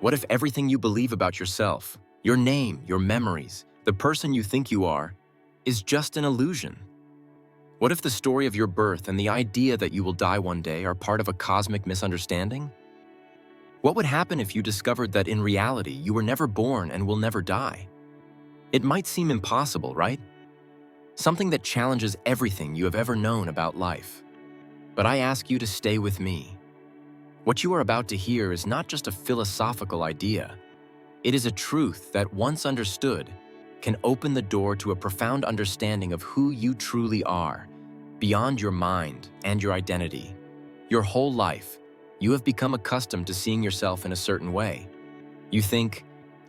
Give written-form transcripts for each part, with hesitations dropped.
What if everything you believe about yourself, your name, your memories, the person you think you are, is just an illusion? What if the story of your birth and the idea that you will die one day are part of a cosmic misunderstanding? What would happen if you discovered that in reality you were never born and will never die? It might seem impossible, right? Something that challenges everything you have ever known about life. But I ask you to stay with me. What you are about to hear is not just a philosophical idea. It is a truth that, once understood, can open the door to a profound understanding of who you truly are, beyond your mind and your identity. Your whole life, you have become accustomed to seeing yourself in a certain way. You think,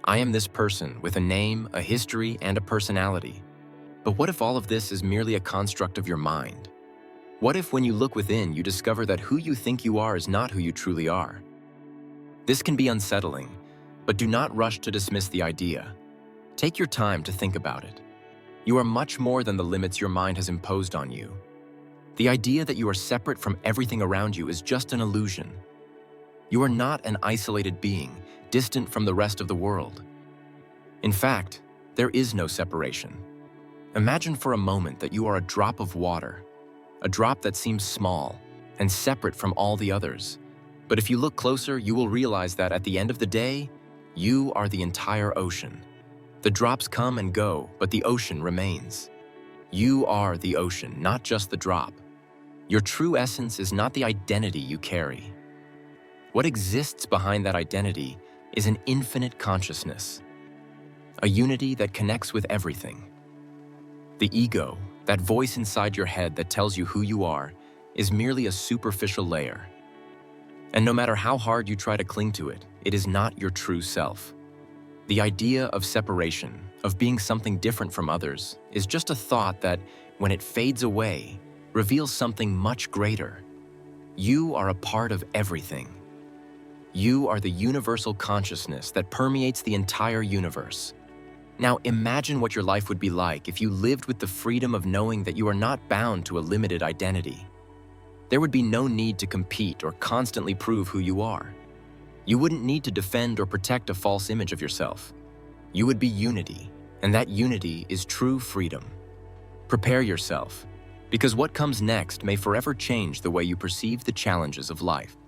I am this person with a name, a history, and a personality. But what if all of this is merely a construct of your mind? What if when you look within, you discover that who you think you are is not who you truly are? This can be unsettling, but do not rush to dismiss the idea. Take your time to think about it. You are much more than the limits your mind has imposed on you. The idea that you are separate from everything around you is just an illusion. You are not an isolated being, distant from the rest of the world. In fact, there is no separation. Imagine for a moment that you are a drop of water, a drop that seems small and separate from all the others. But if you look closer, you will realize that at the end of the day, you are the entire ocean. The drops come and go, but the ocean remains. You are the ocean, not just the drop. Your true essence is not the identity you carry. What exists behind that identity is an infinite consciousness, a unity that connects with everything. The ego, that voice inside your head that tells you who you are, is merely a superficial layer. And no matter how hard you try to cling to it, it is not your true self. The idea of separation, of being something different from others, is just a thought that, when it fades away, reveals something much greater. You are a part of everything. You are the universal consciousness that permeates the entire universe. Now imagine what your life would be like if you lived with the freedom of knowing that you are not bound to a limited identity. There would be no need to compete or constantly prove who you are. You wouldn't need to defend or protect a false image of yourself. You would be unity, and that unity is true freedom. Prepare yourself, because what comes next may forever change the way you perceive the challenges of life.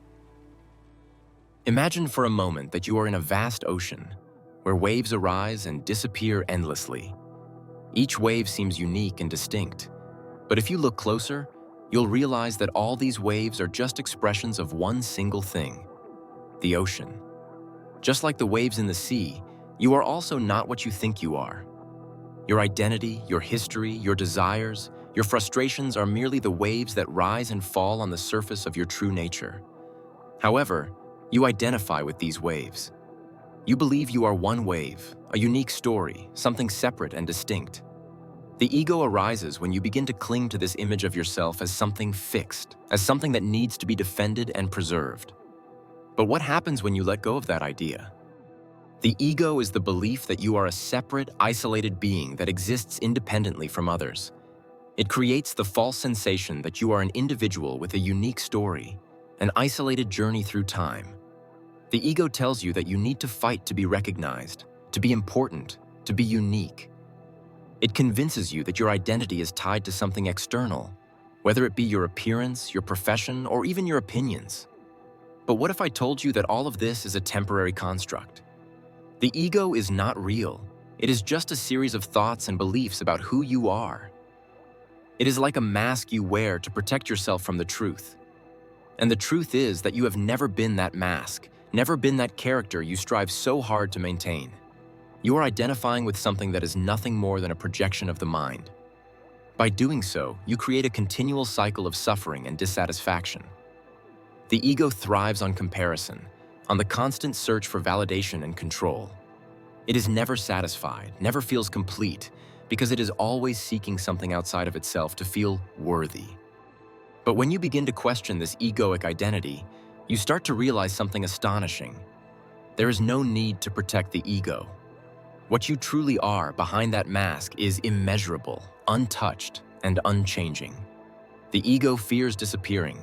Imagine for a moment that you are in a vast ocean, where waves arise and disappear endlessly. Each wave seems unique and distinct, but if you look closer, you'll realize that all these waves are just expressions of one single thing: the ocean. Just like the waves in the sea, you are also not what you think you are. Your identity, your history, your desires, your frustrations are merely the waves that rise and fall on the surface of your true nature. However, you identify with these waves. You believe you are one wave, a unique story, something separate and distinct. The ego arises when you begin to cling to this image of yourself as something fixed, as something that needs to be defended and preserved. But what happens when you let go of that idea? The ego is the belief that you are a separate, isolated being that exists independently from others. It creates the false sensation that you are an individual with a unique story, an isolated journey through time. The ego tells you that you need to fight to be recognized, to be important, to be unique. It convinces you that your identity is tied to something external, whether it be your appearance, your profession, or even your opinions. But what if I told you that all of this is a temporary construct? The ego is not real. It is just a series of thoughts and beliefs about who you are. It is like a mask you wear to protect yourself from the truth. And the truth is that you have never been that mask, never been that character you strive so hard to maintain. You are identifying with something that is nothing more than a projection of the mind. By doing so, you create a continual cycle of suffering and dissatisfaction. The ego thrives on comparison, on the constant search for validation and control. It is never satisfied, never feels complete, because it is always seeking something outside of itself to feel worthy. But when you begin to question this egoic identity, you start to realize something astonishing. There is no need to protect the ego. What you truly are behind that mask is immeasurable, untouched, and unchanging. The ego fears disappearing.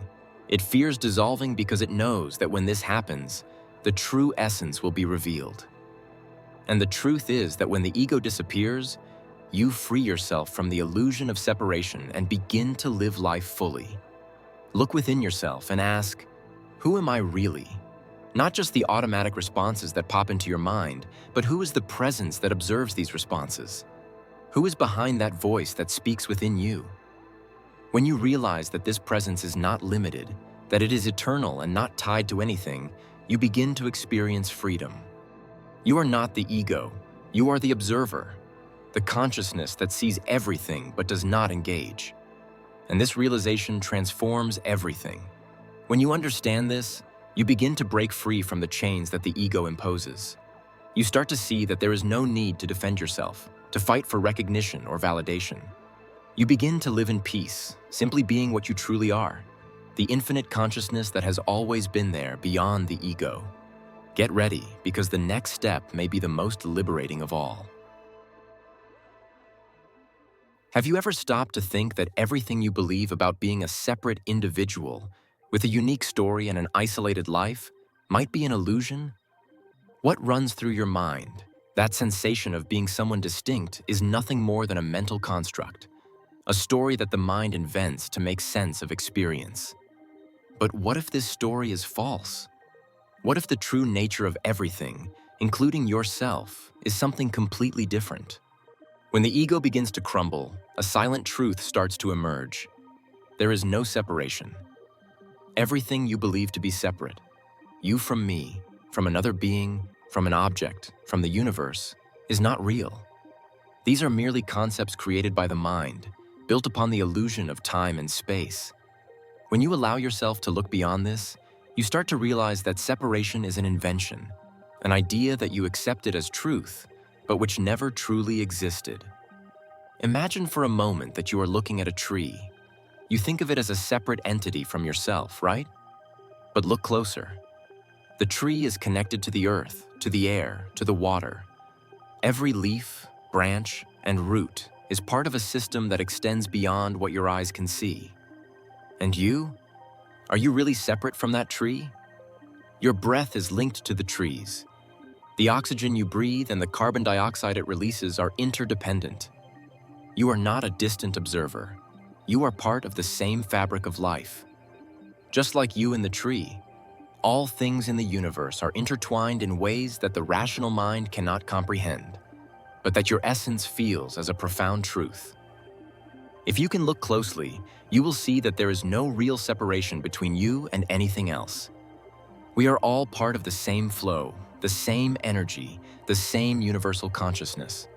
It fears dissolving because it knows that when this happens, the true essence will be revealed. And the truth is that when the ego disappears, you free yourself from the illusion of separation and begin to live life fully. Look within yourself and ask, who am I really? Not just the automatic responses that pop into your mind, but who is the presence that observes these responses? Who is behind that voice that speaks within you? When you realize that this presence is not limited, that it is eternal and not tied to anything, you begin to experience freedom. You are not the ego, you are the observer, the consciousness that sees everything but does not engage. And this realization transforms everything. When you understand this, you begin to break free from the chains that the ego imposes. You start to see that there is no need to defend yourself, to fight for recognition or validation. You begin to live in peace, simply being what you truly are, the infinite consciousness that has always been there beyond the ego. Get ready, because the next step may be the most liberating of all. Have you ever stopped to think that everything you believe about being a separate individual with a unique story and an isolated life might be an illusion? What runs through your mind, that sensation of being someone distinct, is nothing more than a mental construct, a story that the mind invents to make sense of experience. But what if this story is false? What if the true nature of everything, including yourself, is something completely different? When the ego begins to crumble, a silent truth starts to emerge. There is no separation. Everything you believe to be separate, you from me, from another being, from an object, from the universe, is not real. These are merely concepts created by the mind, built upon the illusion of time and space. When you allow yourself to look beyond this, you start to realize that separation is an invention, an idea that you accepted as truth, but which never truly existed. Imagine for a moment that you are looking at a tree. You think of it as a separate entity from yourself, right? But look closer. The tree is connected to the earth, to the air, to the water. Every leaf, branch, and root is part of a system that extends beyond what your eyes can see. And you? Are you really separate from that tree? Your breath is linked to the trees. The oxygen you breathe and the carbon dioxide it releases are interdependent. You are not a distant observer. You are part of the same fabric of life. Just like you and the tree, all things in the universe are intertwined in ways that the rational mind cannot comprehend, but that your essence feels as a profound truth. If you can look closely, you will see that there is no real separation between you and anything else. We are all part of the same flow, the same energy, the same universal consciousness.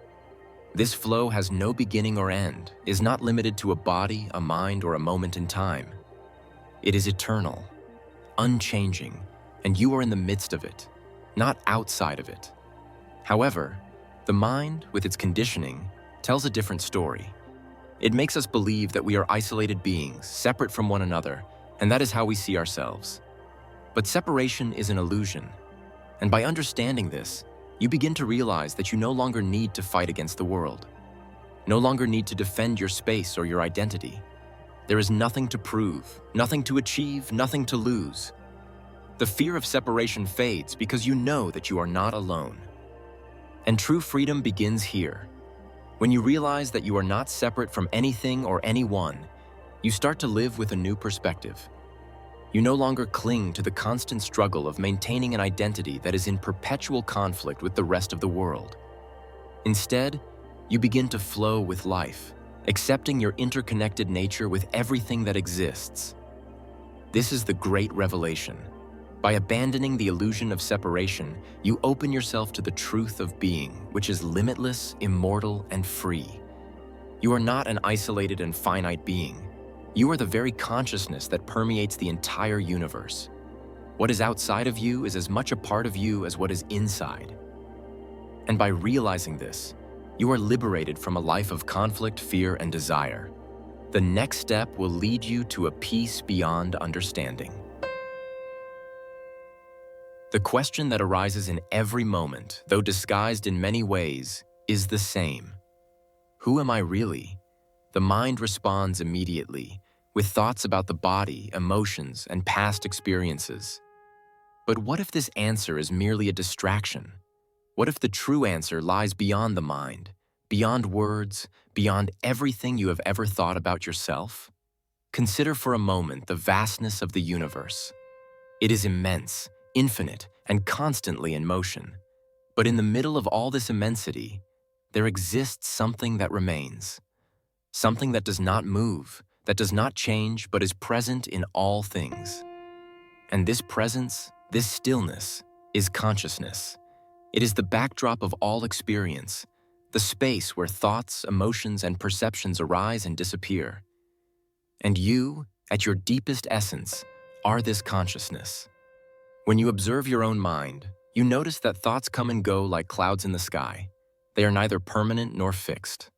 This flow has no beginning or end, is not limited to a body, a mind, or a moment in time. It is eternal, unchanging, and you are in the midst of it, not outside of it. However, the mind, with its conditioning, tells a different story. It makes us believe that we are isolated beings, separate from one another, and that is how we see ourselves. But separation is an illusion. And by understanding this, you begin to realize that you no longer need to fight against the world, no longer need to defend your space or your identity. There is nothing to prove, nothing to achieve, nothing to lose. The fear of separation fades because you know that you are not alone. And true freedom begins here. When you realize that you are not separate from anything or anyone, you start to live with a new perspective. You no longer cling to the constant struggle of maintaining an identity that is in perpetual conflict with the rest of the world. Instead, you begin to flow with life, accepting your interconnected nature with everything that exists. This is the great revelation. By abandoning the illusion of separation, you open yourself to the truth of being, which is limitless, immortal, and free. You are not an isolated and finite being. You are the very consciousness that permeates the entire universe. What is outside of you is as much a part of you as what is inside. And by realizing this, you are liberated from a life of conflict, fear, and desire. The next step will lead you to a peace beyond understanding. The question that arises in every moment, though disguised in many ways, is the same. Who am I really? The mind responds immediately, with thoughts about the body, emotions, and past experiences. But what if this answer is merely a distraction? What if the true answer lies beyond the mind, beyond words, beyond everything you have ever thought about yourself? Consider for a moment the vastness of the universe. It is immense, infinite, and constantly in motion. But in the middle of all this immensity, there exists something that remains. Something that does not move, that does not change, but is present in all things. And this presence, this stillness, is consciousness. It is the backdrop of all experience, the space where thoughts, emotions, and perceptions arise and disappear. And you, at your deepest essence, are this consciousness. When you observe your own mind, you notice that thoughts come and go like clouds in the sky. They are neither permanent nor fixed.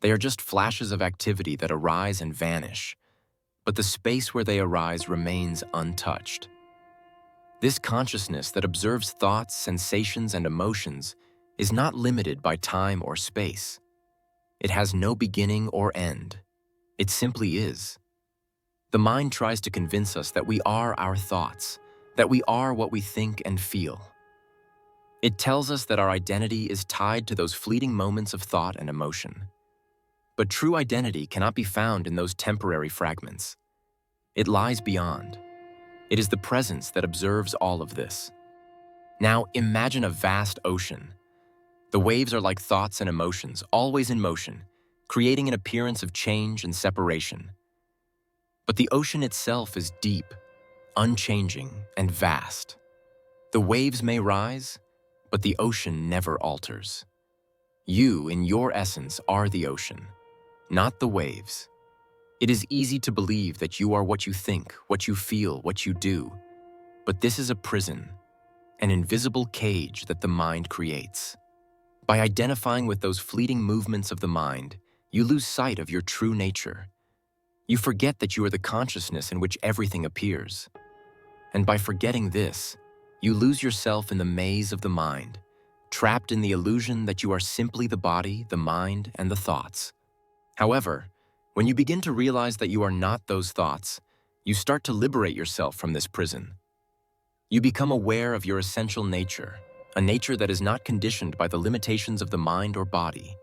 They are just flashes of activity that arise and vanish, but the space where they arise remains untouched. This consciousness that observes thoughts, sensations, and emotions is not limited by time or space. It has no beginning or end. It simply is. The mind tries to convince us that we are our thoughts, that we are what we think and feel. It tells us that our identity is tied to those fleeting moments of thought and emotion. But true identity cannot be found in those temporary fragments. It lies beyond. It is the presence that observes all of this. Now imagine a vast ocean. The waves are like thoughts and emotions, always in motion, creating an appearance of change and separation. But the ocean itself is deep, unchanging, and vast. The waves may rise, but the ocean never alters. You, in your essence, are the ocean, not the waves. It is easy to believe that you are what you think, what you feel, what you do. But this is a prison, an invisible cage that the mind creates. By identifying with those fleeting movements of the mind, you lose sight of your true nature. You forget that you are the consciousness in which everything appears. And by forgetting this, you lose yourself in the maze of the mind, trapped in the illusion that you are simply the body, the mind, and the thoughts. However, when you begin to realize that you are not those thoughts, you start to liberate yourself from this prison. You become aware of your essential nature, a nature that is not conditioned by the limitations of the mind or body.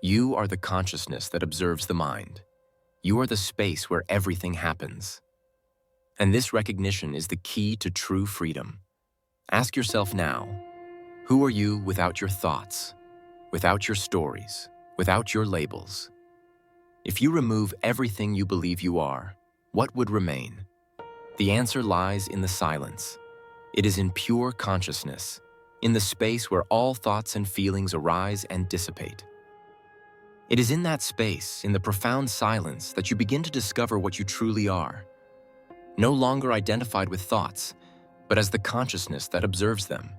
You are the consciousness that observes the mind. You are the space where everything happens. And this recognition is the key to true freedom. Ask yourself now, who are you without your thoughts, without your stories, without your labels? If you remove everything you believe you are, what would remain? The answer lies in the silence. It is in pure consciousness, in the space where all thoughts and feelings arise and dissipate. It is in that space, in the profound silence, that you begin to discover what you truly are. No longer identified with thoughts, but as the consciousness that observes them.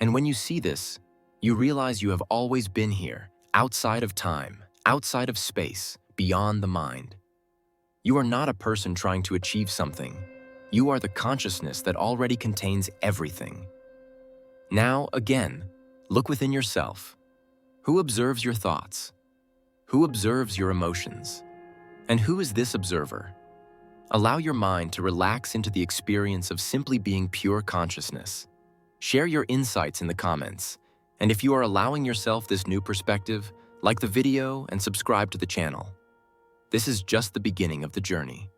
And when you see this, you realize you have always been here, outside of time, outside of space, beyond the mind. You are not a person trying to achieve something. You are the consciousness that already contains everything. Now, again, look within yourself. Who observes your thoughts? Who observes your emotions? And who is this observer? Allow your mind to relax into the experience of simply being pure consciousness. Share your insights in the comments, and if you are allowing yourself this new perspective, like the video and subscribe to the channel. This is just the beginning of the journey.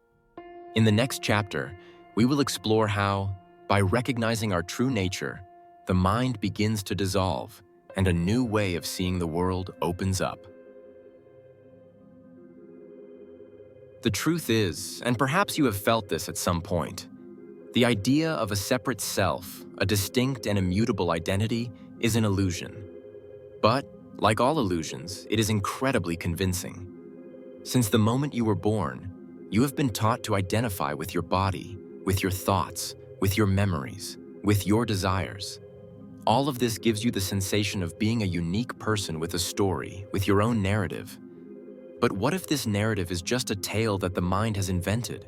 In the next chapter, we will explore how, by recognizing our true nature, the mind begins to dissolve and a new way of seeing the world opens up. The truth is, and perhaps you have felt this at some point, the idea of a separate self, a distinct and immutable identity, is an illusion. But, like all illusions, it is incredibly convincing. Since the moment you were born, you have been taught to identify with your body, with your thoughts, with your memories, with your desires. All of this gives you the sensation of being a unique person with a story, with your own narrative. But what if this narrative is just a tale that the mind has invented?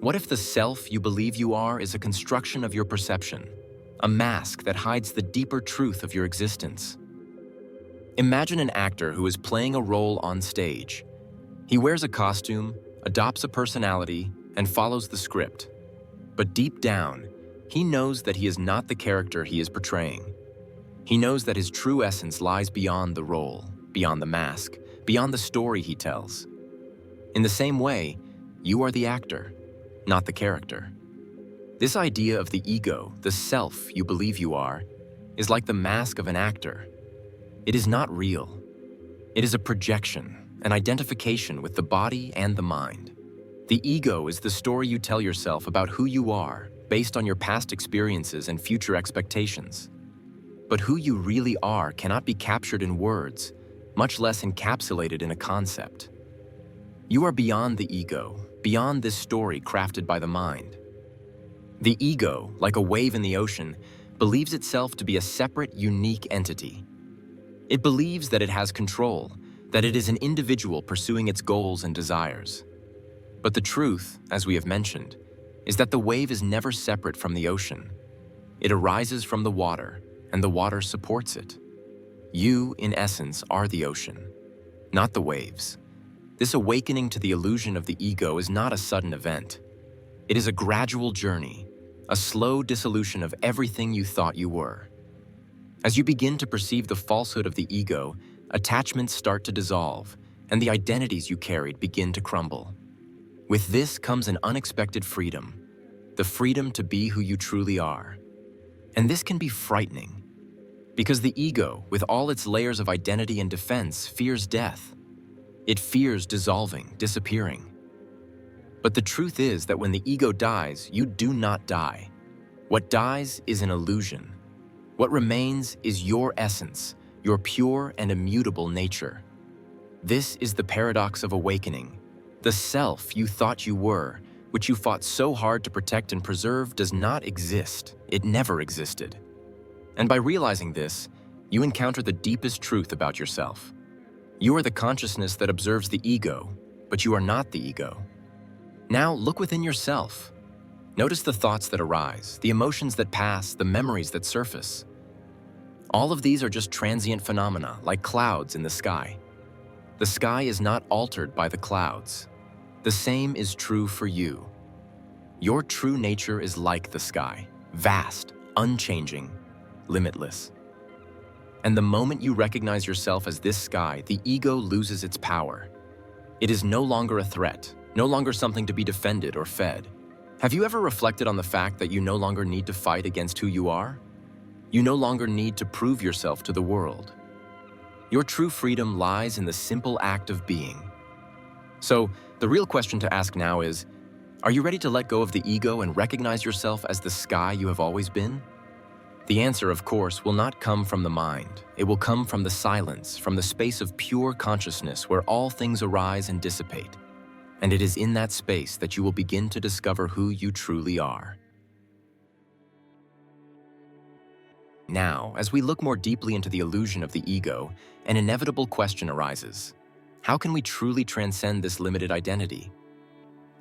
What if the self you believe you are is a construction of your perception, a mask that hides the deeper truth of your existence? Imagine an actor who is playing a role on stage. He wears a costume, adopts a personality, and follows the script. But deep down, He knows that he is not the character he is portraying. He knows that his true essence lies beyond the role, beyond the mask, beyond the story he tells. In the same way, you are the actor, not the character. This idea of the ego, the self you believe you are, is like the mask of an actor. It is not real. It is a projection, an identification with the body and the mind. The ego is the story you tell yourself about who you are based on your past experiences and future expectations. But who you really are cannot be captured in words, much less encapsulated in a concept. You are beyond the ego, beyond this story crafted by the mind. The ego, like a wave in the ocean, believes itself to be a separate, unique entity. It believes that it has control, that it is an individual pursuing its goals and desires. But the truth, as we have mentioned, is that the wave is never separate from the ocean. It arises from the water, and the water supports it. You, in essence, are the ocean, not the waves. This awakening to the illusion of the ego is not a sudden event. It is a gradual journey, a slow dissolution of everything you thought you were. As you begin to perceive the falsehood of the ego, attachments start to dissolve, and the identities you carried begin to crumble. With this comes an unexpected freedom, the freedom to be who you truly are. And this can be frightening, because the ego, with all its layers of identity and defense, fears death. It fears dissolving, disappearing. But the truth is that when the ego dies, you do not die. What dies is an illusion. What remains is your essence, your pure and immutable nature. This is the paradox of awakening. The self you thought you were, which you fought so hard to protect and preserve, does not exist. It never existed. And by realizing this, you encounter the deepest truth about yourself. You are the consciousness that observes the ego, but you are not the ego. Now look within yourself. Notice the thoughts that arise, the emotions that pass, the memories that surface. All of these are just transient phenomena, like clouds in the sky. The sky is not altered by the clouds. The same is true for you. Your true nature is like the sky, vast, unchanging, limitless. And the moment you recognize yourself as this sky, the ego loses its power. It is no longer a threat, no longer something to be defended or fed. Have you ever reflected on the fact that you no longer need to fight against who you are? You no longer need to prove yourself to the world. Your true freedom lies in the simple act of being. So, the real question to ask now is, are you ready to let go of the ego and recognize yourself as the sky you have always been? The answer, of course, will not come from the mind. It will come from the silence, from the space of pure consciousness where all things arise and dissipate. And it is in that space that you will begin to discover who you truly are. Now, as we look more deeply into the illusion of the ego, an inevitable question arises. How can we truly transcend this limited identity?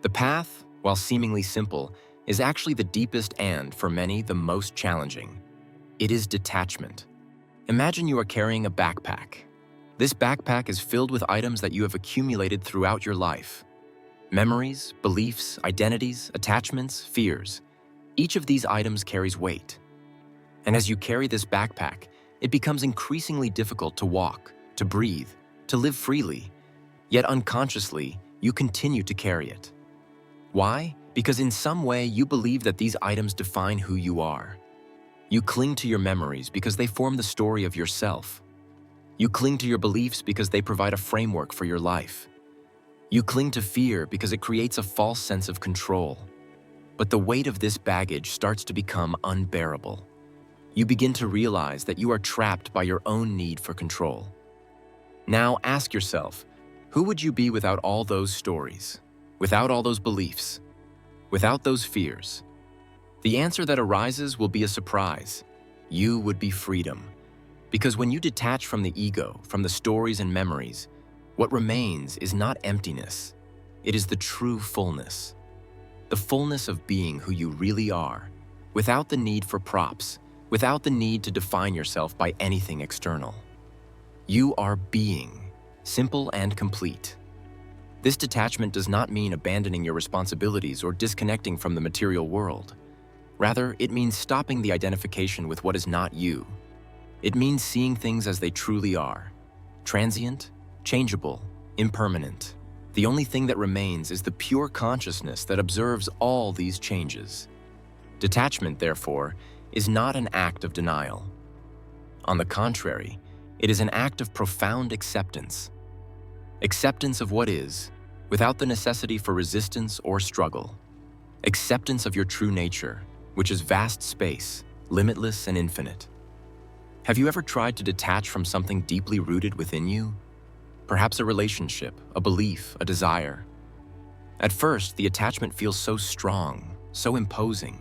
The path, while seemingly simple, is actually the deepest and, for many, the most challenging. It is detachment. Imagine you are carrying a backpack. This backpack is filled with items that you have accumulated throughout your life. Memories, beliefs, identities, attachments, fears. Each of these items carries weight. And as you carry this backpack, it becomes increasingly difficult to walk, to breathe, to live freely. Yet unconsciously, you continue to carry it. Why? Because in some way you believe that these items define who you are. You cling to your memories because they form the story of yourself. You cling to your beliefs because they provide a framework for your life. You cling to fear because it creates a false sense of control. But the weight of this baggage starts to become unbearable. You begin to realize that you are trapped by your own need for control. Now ask yourself, who would you be without all those stories, without all those beliefs, without those fears? The answer that arises will be a surprise. You would be freedom. Because when you detach from the ego, from the stories and memories, what remains is not emptiness. It is the true fullness. The fullness of being who you really are, without the need for props, without the need to define yourself by anything external. You are being, simple and complete. This detachment does not mean abandoning your responsibilities or disconnecting from the material world. Rather, it means stopping the identification with what is not you. It means seeing things as they truly are: transient, changeable, impermanent. The only thing that remains is the pure consciousness that observes all these changes. Detachment, therefore, is not an act of denial. On the contrary, it is an act of profound acceptance. Acceptance of what is, without the necessity for resistance or struggle. Acceptance of your true nature, which is vast space, limitless and infinite. Have you ever tried to detach from something deeply rooted within you? Perhaps a relationship, a belief, a desire. At first, the attachment feels so strong, so imposing.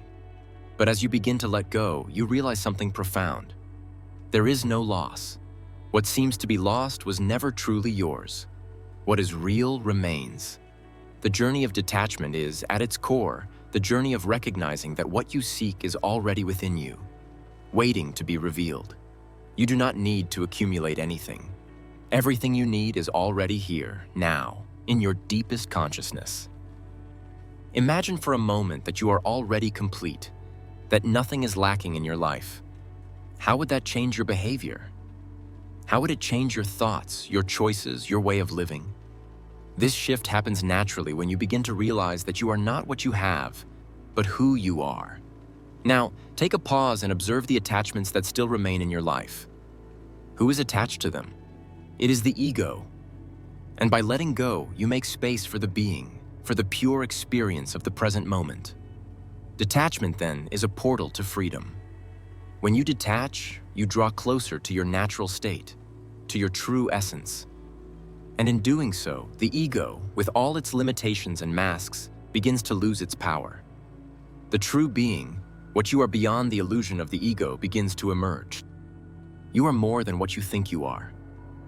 But as you begin to let go, you realize something profound. There is no loss. What seems to be lost was never truly yours. What is real remains. The journey of detachment is, at its core, the journey of recognizing that what you seek is already within you, waiting to be revealed. You do not need to accumulate anything. Everything you need is already here, now, in your deepest consciousness. Imagine for a moment that you are already complete, that nothing is lacking in your life. How would that change your behavior? How would it change your thoughts, your choices, your way of living? This shift happens naturally when you begin to realize that you are not what you have, but who you are. Now, take a pause and observe the attachments that still remain in your life. Who is attached to them? It is the ego. And by letting go, you make space for the being, for the pure experience of the present moment. Detachment, then, is a portal to freedom. When you detach, you draw closer to your natural state, to your true essence. And in doing so, the ego, with all its limitations and masks, begins to lose its power. The true being, what you are beyond the illusion of the ego, begins to emerge. You are more than what you think you are.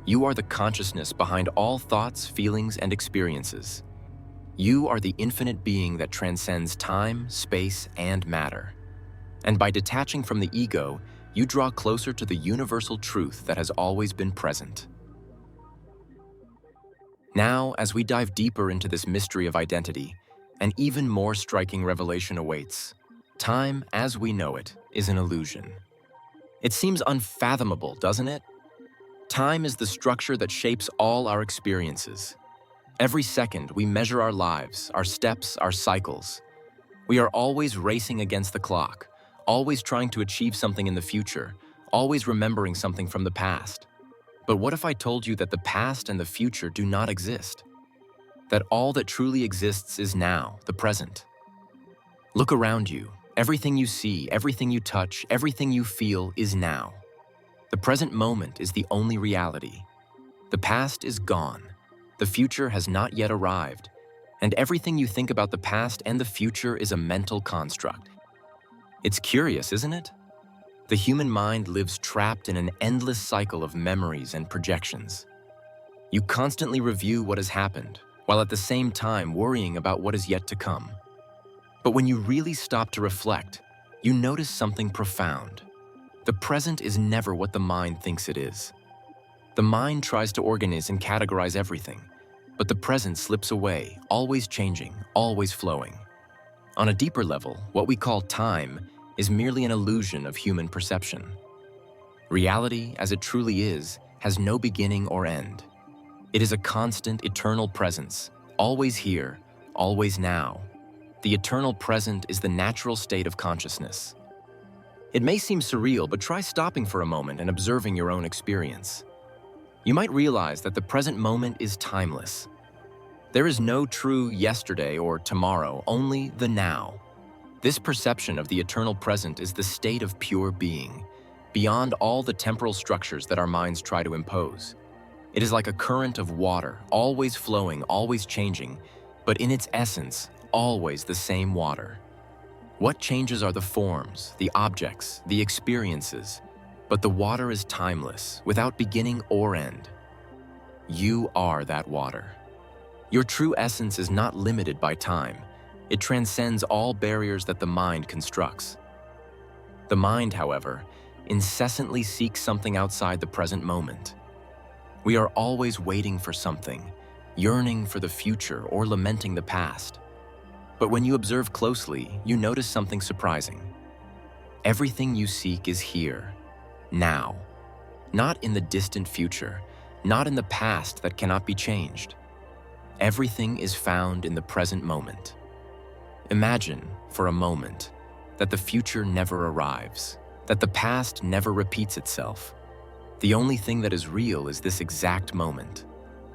You are the consciousness behind all thoughts, feelings, and experiences. You are the infinite being that transcends time, space, and matter. And by detaching from the ego, you draw closer to the universal truth that has always been present. Now, as we dive deeper into this mystery of identity, an even more striking revelation awaits. Time, as we know it, is an illusion. It seems unfathomable, doesn't it? Time is the structure that shapes all our experiences. Every second, we measure our lives, our steps, our cycles. We are always racing against the clock, always trying to achieve something in the future, always remembering something from the past. But what if I told you that the past and the future do not exist? That all that truly exists is now, the present. Look around you. Everything you see, everything you touch, everything you feel is now. The present moment is the only reality. The past is gone. The future has not yet arrived. And everything you think about the past and the future is a mental construct. It's curious, isn't it? The human mind lives trapped in an endless cycle of memories and projections. You constantly review what has happened, while at the same time worrying about what is yet to come. But when you really stop to reflect, you notice something profound. The present is never what the mind thinks it is. The mind tries to organize and categorize everything, but the present slips away, always changing, always flowing. On a deeper level, what we call time is merely an illusion of human perception. Reality, as it truly is, has no beginning or end. It is a constant, eternal presence, always here, always now. The eternal present is the natural state of consciousness. It may seem surreal, but try stopping for a moment and observing your own experience. You might realize that the present moment is timeless. There is no true yesterday or tomorrow, only the now. This perception of the eternal present is the state of pure being, beyond all the temporal structures that our minds try to impose. It is like a current of water, always flowing, always changing, but in its essence, always the same water. What changes are the forms, the objects, the experiences, but the water is timeless, without beginning or end. You are that water. Your true essence is not limited by time. It transcends all barriers that the mind constructs. The mind, however, incessantly seeks something outside the present moment. We are always waiting for something, yearning for the future or lamenting the past. But when you observe closely, you notice something surprising. Everything you seek is here, now. Not in the distant future, not in the past that cannot be changed. Everything is found in the present moment. Imagine, for a moment, that the future never arrives, that the past never repeats itself. The only thing that is real is this exact moment.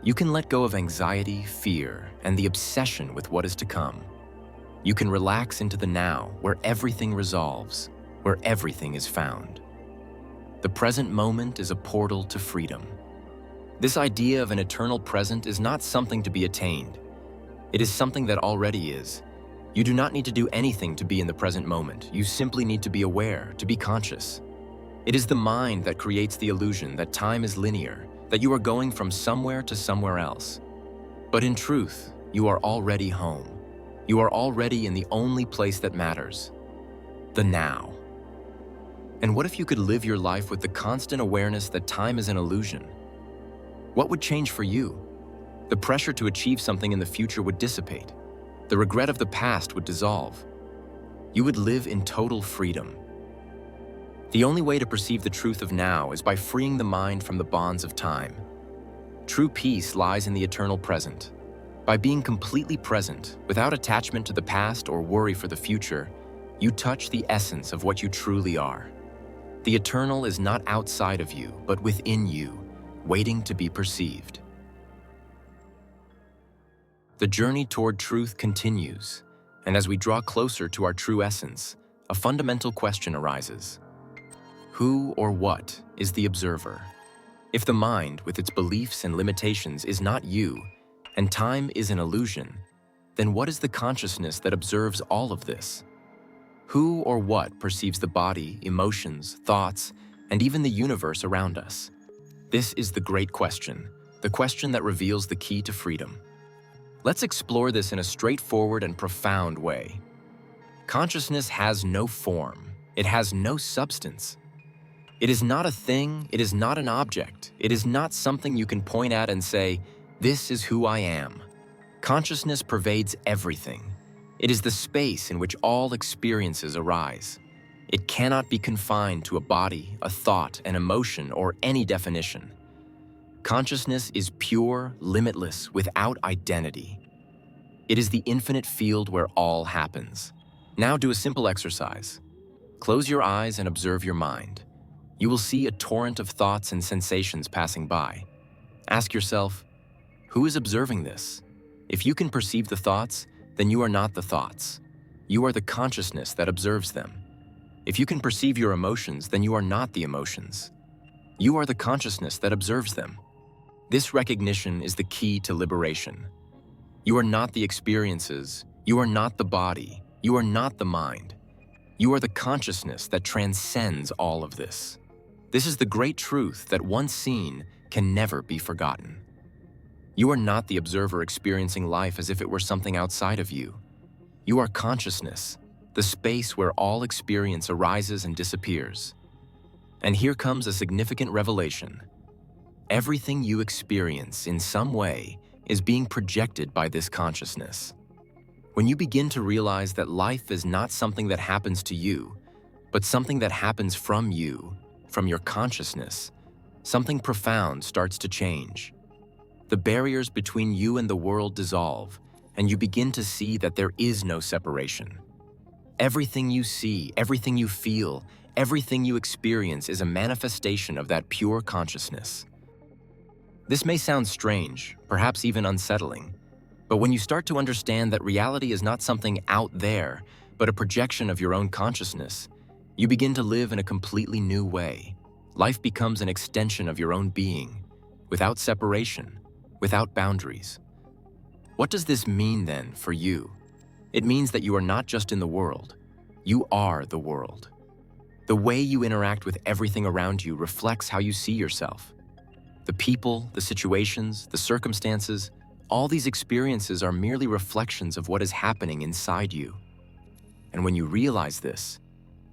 You can let go of anxiety, fear, and the obsession with what is to come. You can relax into the now, where everything resolves, where everything is found. The present moment is a portal to freedom. This idea of an eternal present is not something to be attained. It is something that already is. You do not need to do anything to be in the present moment. You simply need to be aware, to be conscious. It is the mind that creates the illusion that time is linear, that you are going from somewhere to somewhere else. But in truth, you are already home. You are already in the only place that matters, the now. And what if you could live your life with the constant awareness that time is an illusion? What would change for you? The pressure to achieve something in the future would dissipate. The regret of the past would dissolve. You would live in total freedom. The only way to perceive the truth of now is by freeing the mind from the bonds of time. True peace lies in the eternal present. By being completely present, without attachment to the past or worry for the future, you touch the essence of what you truly are. The eternal is not outside of you, but within you, waiting to be perceived. The journey toward truth continues, and as we draw closer to our true essence, a fundamental question arises. Who or what is the observer? If the mind, with its beliefs and limitations, is not you, and time is an illusion, then what is the consciousness that observes all of this? Who or what perceives the body, emotions, thoughts, and even the universe around us? This is the great question, the question that reveals the key to freedom. Let's explore this in a straightforward and profound way. Consciousness has no form. It has no substance. It is not a thing. It is not an object. It is not something you can point at and say, "This is who I am." Consciousness pervades everything. It is the space in which all experiences arise. It cannot be confined to a body, a thought, an emotion, or any definition. Consciousness is pure, limitless, without identity. It is the infinite field where all happens. Now do a simple exercise. Close your eyes and observe your mind. You will see a torrent of thoughts and sensations passing by. Ask yourself, who is observing this? If you can perceive the thoughts, then you are not the thoughts. You are the consciousness that observes them. If you can perceive your emotions, then you are not the emotions. You are the consciousness that observes them. This recognition is the key to liberation. You are not the experiences. You are not the body. You are not the mind. You are the consciousness that transcends all of this. This is the great truth that once seen can never be forgotten. You are not the observer experiencing life as if it were something outside of you. You are consciousness, the space where all experience arises and disappears. And here comes a significant revelation. Everything you experience in some way is being projected by this consciousness. When you begin to realize that life is not something that happens to you, but something that happens from you, from your consciousness, something profound starts to change. The barriers between you and the world dissolve, and you begin to see that there is no separation. Everything you see, everything you feel, everything you experience is a manifestation of that pure consciousness. This may sound strange, perhaps even unsettling, but when you start to understand that reality is not something out there, but a projection of your own consciousness, you begin to live in a completely new way. Life becomes an extension of your own being, without separation, without boundaries. What does this mean then for you? It means that you are not just in the world, you are the world. The way you interact with everything around you reflects how you see yourself. The people, the situations, the circumstances, all these experiences are merely reflections of what is happening inside you. And when you realize this,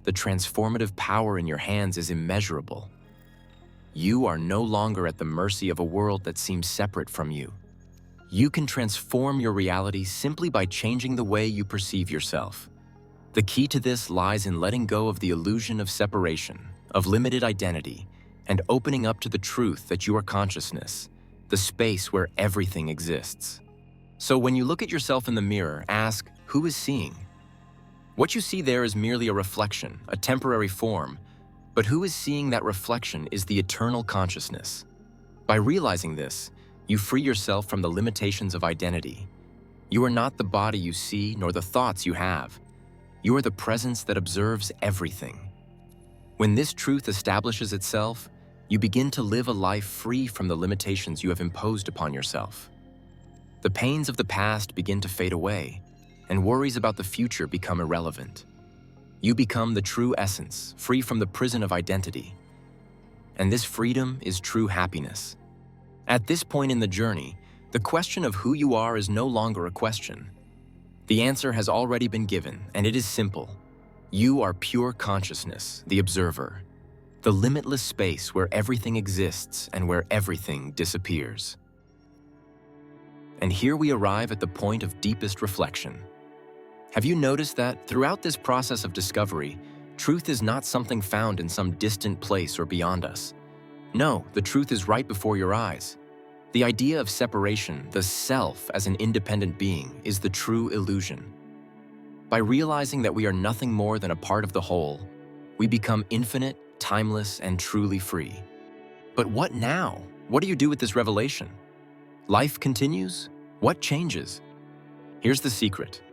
the transformative power in your hands is immeasurable. You are no longer at the mercy of a world that seems separate from you. You can transform your reality simply by changing the way you perceive yourself. The key to this lies in letting go of the illusion of separation, of limited identity, and opening up to the truth that you are consciousness, the space where everything exists. So when you look at yourself in the mirror, ask, who is seeing? What you see there is merely a reflection, a temporary form, but who is seeing that reflection is the eternal consciousness. By realizing this, you free yourself from the limitations of identity. You are not the body you see nor the thoughts you have. You are the presence that observes everything. When this truth establishes itself, you begin to live a life free from the limitations you have imposed upon yourself. The pains of the past begin to fade away, and worries about the future become irrelevant. You become the true essence, free from the prison of identity. And this freedom is true happiness. At this point in the journey, the question of who you are is no longer a question. The answer has already been given, and it is simple. You are pure consciousness, the observer, the limitless space where everything exists and where everything disappears. And here we arrive at the point of deepest reflection. Have you noticed that throughout this process of discovery, truth is not something found in some distant place or beyond us? No, the truth is right before your eyes. The idea of separation, the self as an independent being, is the true illusion. By realizing that we are nothing more than a part of the whole, we become infinite, timeless, and truly free. But what now? What do you do with this revelation? Life continues? What changes? Here's the secret.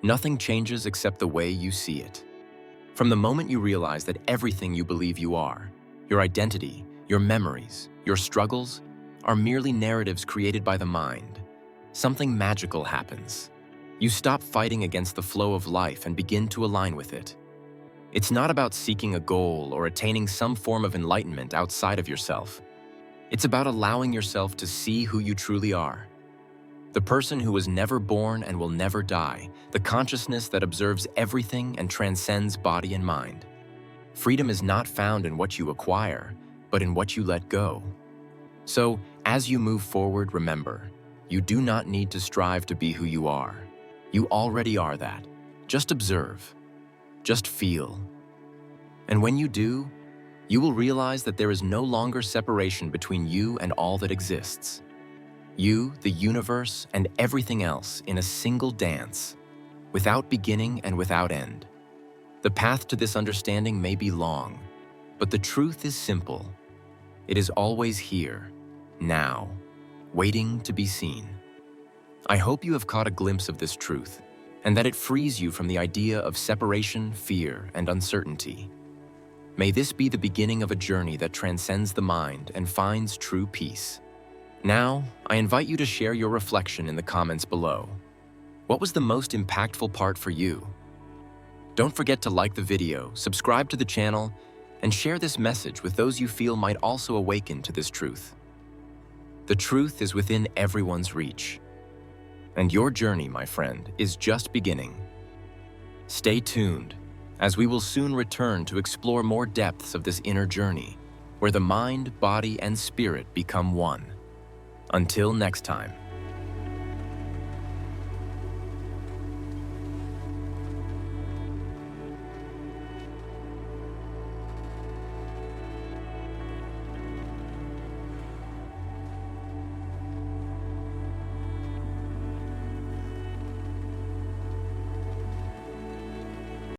Nothing changes except the way you see it. From the moment you realize that everything you believe you are, your identity, your memories, your struggles, are merely narratives created by the mind, something magical happens. You stop fighting against the flow of life and begin to align with it. It's not about seeking a goal or attaining some form of enlightenment outside of yourself. It's about allowing yourself to see who you truly are. The person who was never born and will never die, the consciousness that observes everything and transcends body and mind. Freedom is not found in what you acquire, but in what you let go. So, as you move forward, remember, you do not need to strive to be who you are. You already are that. Just observe. Just feel. And when you do, you will realize that there is no longer separation between you and all that exists. You, the universe, and everything else in a single dance, without beginning and without end. The path to this understanding may be long, but the truth is simple. It is always here, now, waiting to be seen. I hope you have caught a glimpse of this truth, and that it frees you from the idea of separation, fear, and uncertainty. May this be the beginning of a journey that transcends the mind and finds true peace. Now, I invite you to share your reflection in the comments below. What was the most impactful part for you? Don't forget to like the video, subscribe to the channel, and share this message with those you feel might also awaken to this truth. The truth is within everyone's reach. And your journey, my friend, is just beginning. Stay tuned, as we will soon return to explore more depths of this inner journey, where the mind, body, and spirit become one. Until next time.